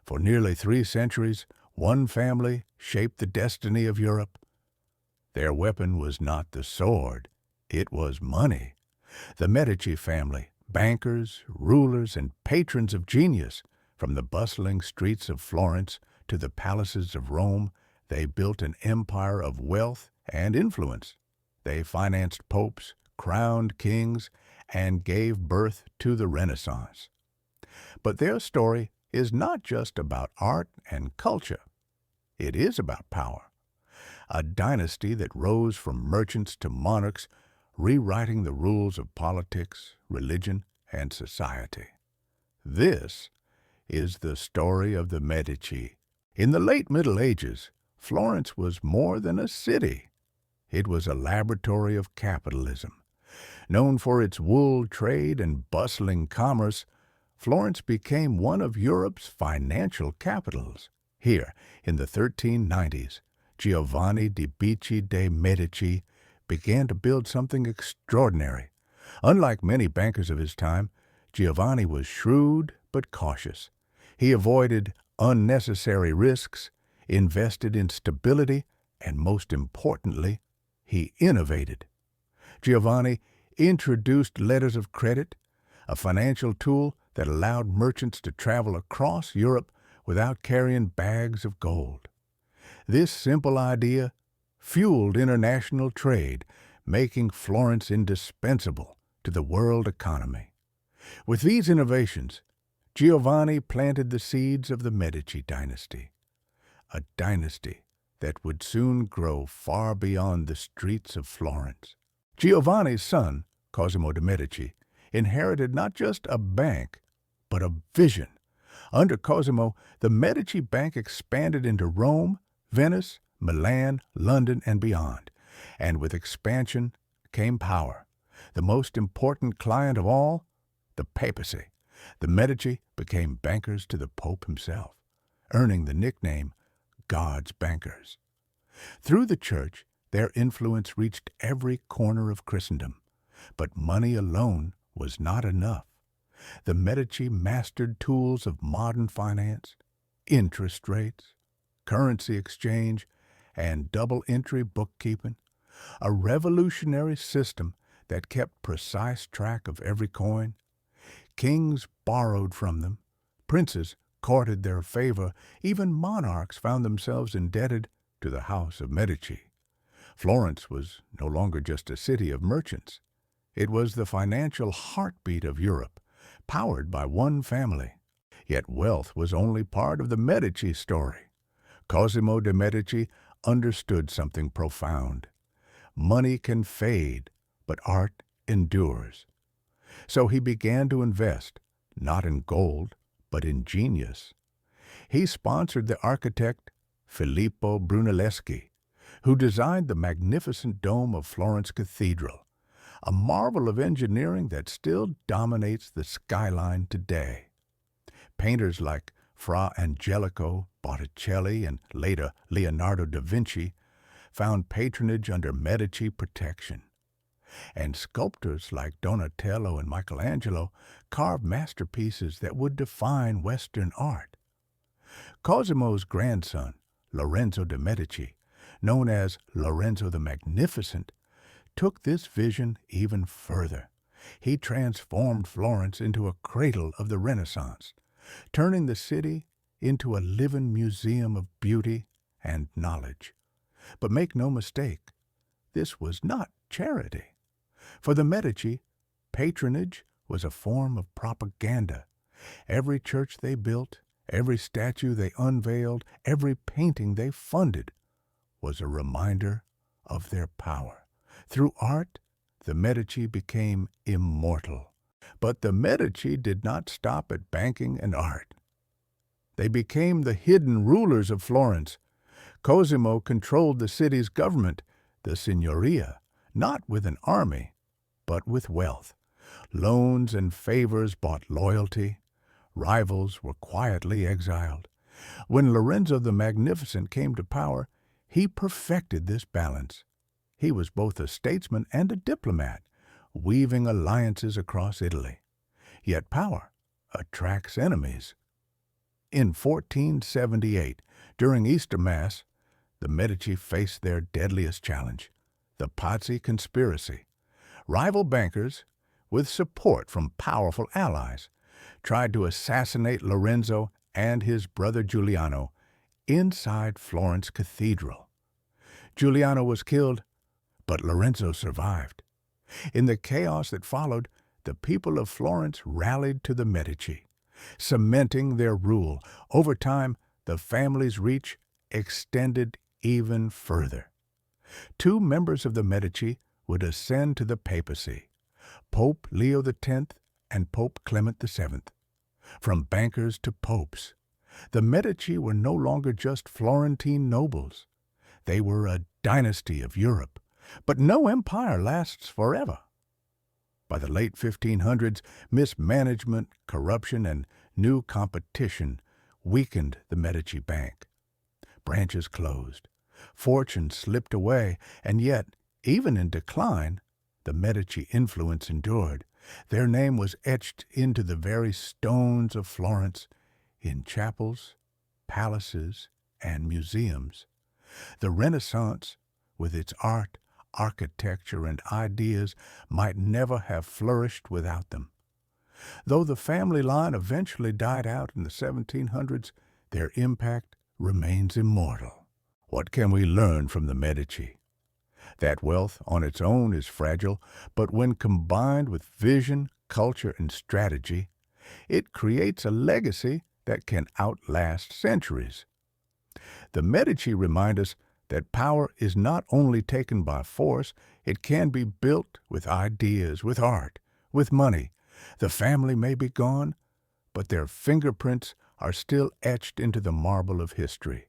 For nearly 3 centuries, one family shaped the destiny of Europe. Their weapon was not the sword, it was money. The Medici family, bankers, rulers, and patrons of genius, from the bustling streets of Florence to the palaces of Rome, they built an empire of wealth and influence. They financed popes, crowned kings, and gave birth to the Renaissance. But their story is not just about art and culture. It is about power. A dynasty that rose from merchants to monarchs, rewriting the rules of politics, religion, and society. This is the story of the Medici. In the late Middle Ages, Florence was more than a city. It was a laboratory of capitalism. Known for its wool trade and bustling commerce, Florence became one of Europe's financial capitals. Here, in the 1390s, Giovanni di Bicci de' Medici began to build something extraordinary. Unlike many bankers of his time, Giovanni was shrewd but cautious. He avoided unnecessary risks, invested in stability, and most importantly, he innovated. Giovanni introduced letters of credit, a financial tool that allowed merchants to travel across Europe without carrying bags of gold. This simple idea fueled international trade, making Florence indispensable to the world economy. With these innovations, Giovanni planted the seeds of the Medici dynasty, a dynasty that would soon grow far beyond the streets of Florence. Giovanni's son, Cosimo de' Medici, inherited not just a bank, but a vision. Under Cosimo, the Medici Bank expanded into Rome, Venice, Milan, London, and beyond. And with expansion came power. The most important client of all, the papacy. The Medici became bankers to the Pope himself, earning the nickname God's bankers. Through the church, their influence reached every corner of Christendom. But money alone was not enough. The Medici mastered tools of modern finance, interest rates, currency exchange, and double-entry bookkeeping, a revolutionary system that kept precise track of every coin. Kings borrowed from them, princes courted their favor, even monarchs found themselves indebted to the House of Medici. Florence was no longer just a city of merchants. It was the financial heartbeat of Europe, powered by one family. Yet wealth was only part of the Medici story. Cosimo de' Medici understood something profound. Money can fade, but art endures. So he began to invest, not in gold, but in genius. He sponsored the architect Filippo Brunelleschi, who designed the magnificent dome of Florence Cathedral, a marvel of engineering that still dominates the skyline today. Painters like Fra Angelico, Botticelli, and later Leonardo da Vinci found patronage under Medici protection. And sculptors like Donatello and Michelangelo carved masterpieces that would define Western art. Cosimo's grandson, Lorenzo de' Medici, known as Lorenzo the Magnificent, took this vision even further. He transformed Florence into a cradle of the Renaissance, turning the city into a living museum of beauty and knowledge. But make no mistake, this was not charity. For the Medici, patronage was a form of propaganda. Every church they built, every statue they unveiled, every painting they funded was a reminder of their power. Through art, the Medici became immortal. But the Medici did not stop at banking and art. They became the hidden rulers of Florence. Cosimo controlled the city's government, the signoria, not with an army, but with wealth. Loans and favors bought loyalty. Rivals were quietly exiled. When Lorenzo the Magnificent came to power, he perfected this balance. He was both a statesman and a diplomat, weaving alliances across Italy. Yet power attracts enemies. In 1478, during Easter Mass, the Medici faced their deadliest challenge, the Pazzi conspiracy. Rival bankers, with support from powerful allies, tried to assassinate Lorenzo and his brother Giuliano inside Florence Cathedral. Giuliano was killed, but Lorenzo survived. In the chaos that followed, the people of Florence rallied to the Medici, cementing their rule. Over time, the family's reach extended even further. Two members of the Medici would ascend to the papacy, Pope Leo X and Pope Clement VII. From bankers to popes, the Medici were no longer just Florentine nobles. They were a dynasty of Europe, but no empire lasts forever. By the late 1500s, mismanagement, corruption, and new competition weakened the Medici Bank. Branches closed, fortunes slipped away, and yet, even in decline, the Medici influence endured. Their name was etched into the very stones of Florence, in chapels, palaces, and museums. The Renaissance, with its art, architecture, and ideas, might never have flourished without them. Though the family line eventually died out in the 1700s, their impact remains immortal. What can we learn from the Medici? That wealth on its own is fragile, but when combined with vision, culture, and strategy, it creates a legacy that can outlast centuries. The Medici remind us that power is not only taken by force, it can be built with ideas, with art, with money. The family may be gone, but their fingerprints are still etched into the marble of history.